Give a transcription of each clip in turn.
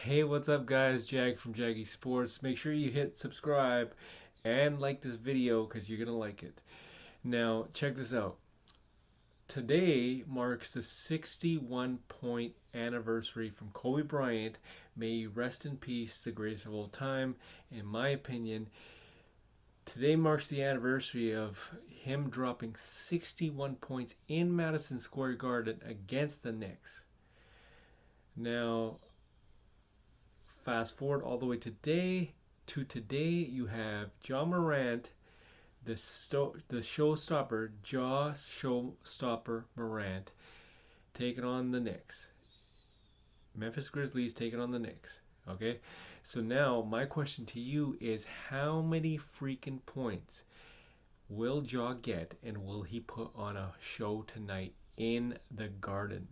Hey, what's up guys? Jag from Jaggy Sports. Make sure you hit subscribe and like this video because you're gonna like it. Now, check this out. Today marks the 61-point anniversary from Kobe Bryant. May he rest in peace, the greatest of all time. In my opinion, today marks the anniversary of him dropping 61 points in Madison Square Garden against the Knicks. Now, fast forward all the way today. You have Ja Morant, the showstopper, Ja Showstopper Morant, taking on the Knicks. Memphis Grizzlies taking on the Knicks. Okay, so now my question to you is, how many freaking points will Ja get, and will he put on a show tonight in the Garden?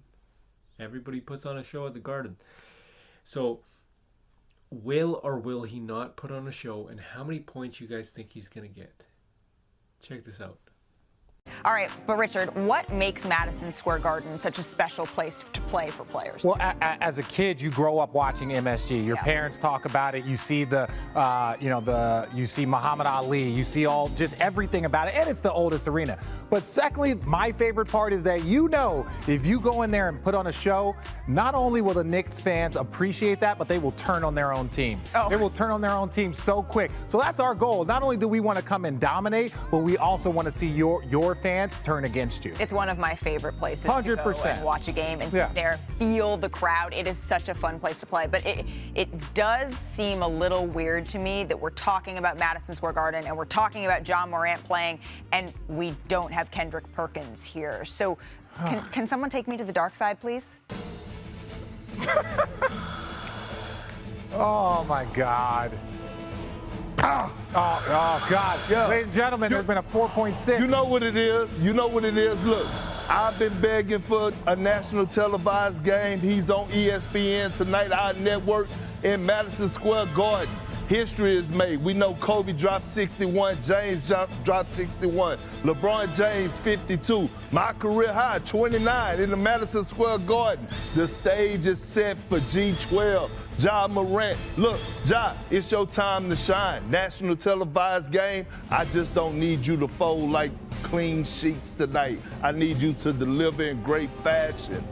Everybody puts on a show at the Garden. So will or will he not put on a show, and how many points you guys think he's going to get? Check this out. All right, but Richard, what makes Madison Square Garden such a special place to play for players? Well, as a kid, you grow up watching MSG. Your parents talk about it. You see you see Muhammad Ali. You see just everything about it, and it's the oldest arena. But secondly, my favorite part is that if you go in there and put on a show, not only will the Knicks fans appreciate that, but they will turn on their own team. They will turn on their own team so quick. So that's our goal. Not only do we want to come and dominate, but we also want to see your fans turn against you. It's one of my favorite places 100%. to go and watch a game and sit there, feel the crowd. It is such a fun place to play. But it does seem a little weird to me that we're talking about Madison Square Garden and we're talking about Ja Morant playing, and we don't have Kendrick Perkins here. So can someone take me to the dark side, please? Oh, my God. Oh, God. Yeah. Ladies and gentlemen, there's been a 4.6. You know what it is. Look, I've been begging for a national televised game. He's on ESPN tonight, our network, in Madison Square Garden. History is made. We know Kobe dropped 61, James dropped 61, LeBron James 52, my career high 29 in the Madison Square Garden. The stage is set for G12. Ja Morant. Look, Ja, it's your time to shine. National televised game. I just don't need you to fold like clean sheets tonight. I need you to deliver in great fashion.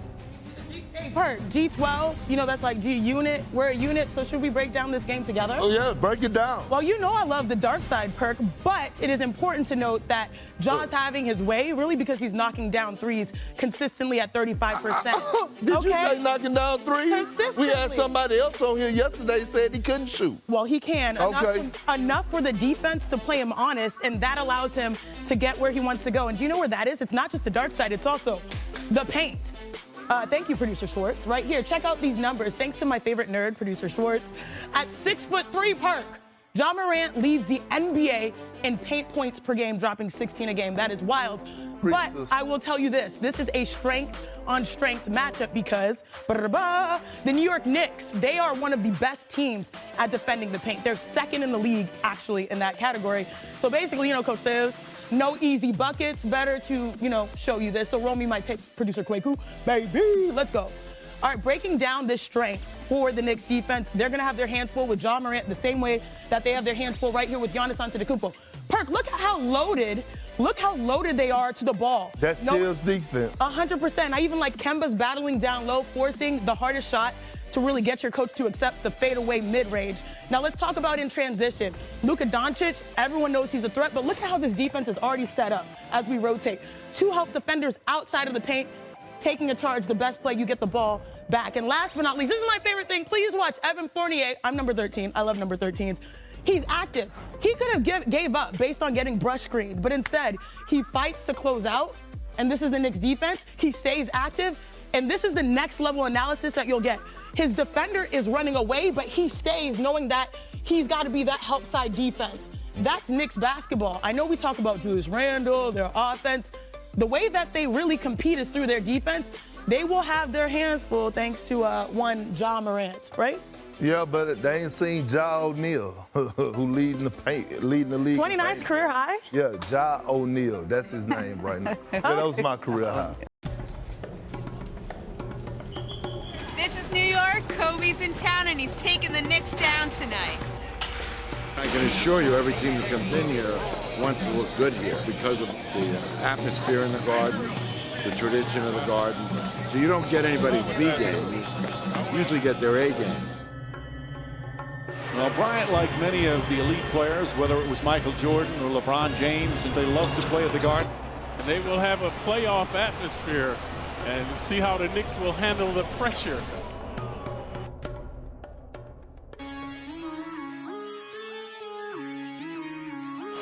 Hey, Perk, G12, that's like G unit. We're a unit, so should we break down this game together? Oh, yeah, break it down. Well, I love the dark side, Perk, but it is important to note that Ja's having his way, really, because he's knocking down threes consistently at 35%. Did you say knocking down threes? Consistently. We had somebody else on here yesterday said he couldn't shoot. Well, he can. Okay. Enough for the defense to play him honest, and that allows him to get where he wants to go. And do you know where that is? It's not just the dark side, it's also the paint. Thank you, Producer Schwartz. Right here, check out these numbers. Thanks to my favorite nerd, Producer Schwartz. At 6'3", Perk, Ja Morant leads the NBA in paint points per game, dropping 16 a game. That is wild. But I will tell you this is a strength-on-strength matchup because the New York Knicks, they are one of the best teams at defending the paint. They're second in the league, actually, in that category. So basically, Coach Theos, no easy buckets. Better to, show you this. So roll me my tape, Producer Kwaku. Baby, let's go. All right, breaking down this strength for the Knicks defense, they're going to have their hands full with Ja Morant the same way that they have their hands full right here with Giannis Antetokounmpo. Perk, look how loaded they are to the ball. That's Steel's defense. 100%. I even like Kemba's battling down low, forcing the hardest shot to really get your coach to accept the fadeaway mid-range. Now let's talk about in transition. Luka Doncic, everyone knows he's a threat, but look at how this defense is already set up as we rotate. Two help defenders outside of the paint, taking a charge, the best play, you get the ball back. And last but not least, this is my favorite thing. Please watch Evan Fournier. I'm number 13. I love number 13s. He's active. He could have gave up based on getting brush screened, but instead, he fights to close out, and this is the Knicks defense. He stays active, and this is the next level analysis that you'll get. His defender is running away, but he stays knowing that he's got to be that help side defense. That's Knicks basketball. I know we talk about Julius Randle, their offense. The way that they really compete is through their defense. They will have their hands full thanks to one Ja Morant, right? Yeah, but they ain't seen Ja O'Neal, who leading the league. 29's career high? Yeah, Ja O'Neal. That's his name right now. Yeah, that was my career high. This is New York. Kobe's in town and he's taking the Knicks down tonight. I can assure you every team that comes in here wants to look good here because of the atmosphere in the Garden, the tradition of the Garden. So you don't get anybody's B game. You usually get their A game. Well, Bryant, like many of the elite players, whether it was Michael Jordan or LeBron James, and they love to play at the Garden. And they will have a playoff atmosphere and see how the Knicks will handle the pressure.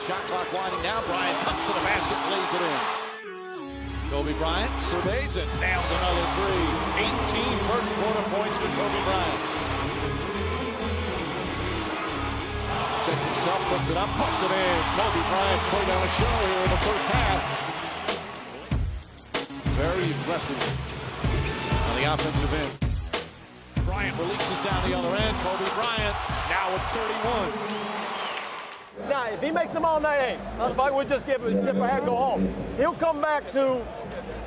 Shot clock winding down. Bryant cuts to the basket, lays it in. Kobe Bryant surveys it, nails another three. 18 first quarter points for Kobe Bryant. Sets himself, puts it up, puts it in. Kobe Bryant putting on a show here in the first half. Very impressive on the offensive end. Bryant releases down the other end. Kobe Bryant now at 31. Now, if he makes them all night, hey, I would just give a tip ahead and go home. He'll come back to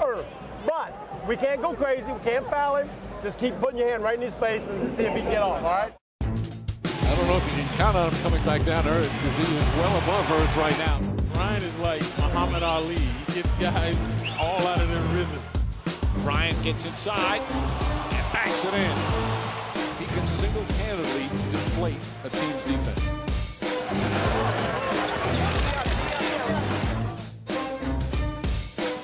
earth. But we can't go crazy. We can't foul him. Just keep putting your hand right in his face and see if he can get off, all right? I don't know if you can count on him coming back down to earth because he is well above earth right now. Bryant is like Muhammad Ali. He gets guys all out of their rhythm. Bryant gets inside and backs it in. He can single-handedly deflate a team's defense.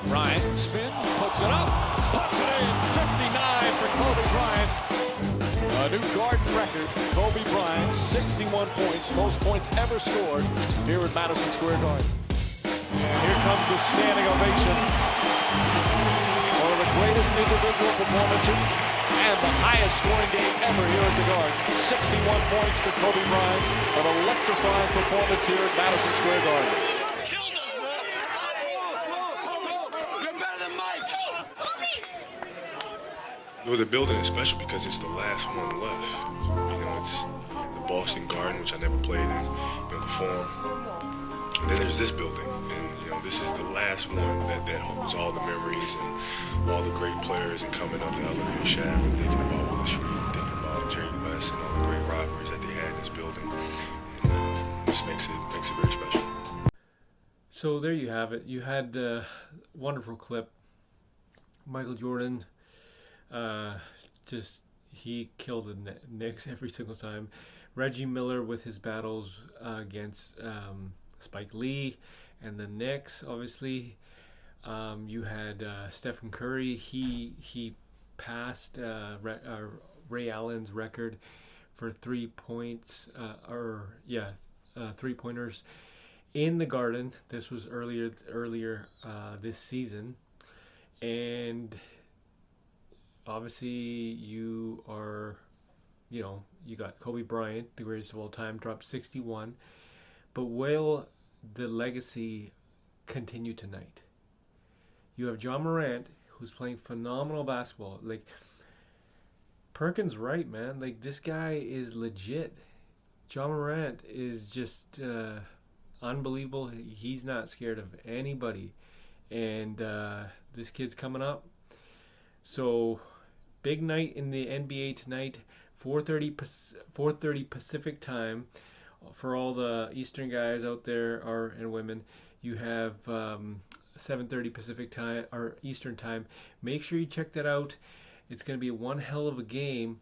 Bryant spins, puts it up, puts it in. 59 for Kobe Bryant. A new Garden record. Kobe Bryant, 61 points, most points ever scored here at Madison Square Garden. And here comes the standing ovation. One of the greatest individual performances and the highest scoring game ever here at the Garden. 61 points to Kobe Bryant. An electrifying performance here at Madison Square Garden. Well, the building is special because it's the last one left. You know, it's the Boston Garden, which I never played in, the Forum. And then there's this building, and this is the last one that holds all the memories and all the great players, and coming up the elevator shaft and thinking about Willis Reed, thinking about Jerry West and all the great rivalries that they had in this building, and just makes it very special. So there you have it. You had a wonderful clip. Michael Jordan. He killed the Knicks every single time. Reggie Miller with his battles against Spike Lee and the Knicks, obviously. You had Stephen Curry. He passed Ray Allen's record for 3 points, 3-pointers in the Garden. This was earlier this season, and obviously you got Kobe Bryant, the greatest of all time, dropped 61. But will the legacy continue tonight? You have Ja Morant, who's playing phenomenal basketball. Like, Perkins right, man. Like, this guy is legit. Ja Morant is just unbelievable. He's not scared of anybody. And this kid's coming up. So, big night in the NBA tonight, 4:30 Pacific time. For all the Eastern guys out there and women, you have 7:30 Pacific time or Eastern time. Make sure you check that out. It's going to be one hell of a game.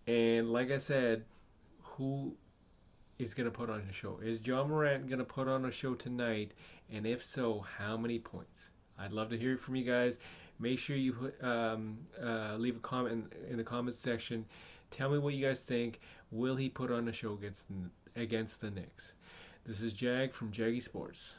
And like I said, who is going to put on a show? Is Ja Morant going to put on a show tonight? And if so, how many points? I'd love to hear from you guys. Make sure you leave a comment in the comments section. Tell me what you guys think. Will he put on a show against the Knicks? This is Jag from Jaggy Sports.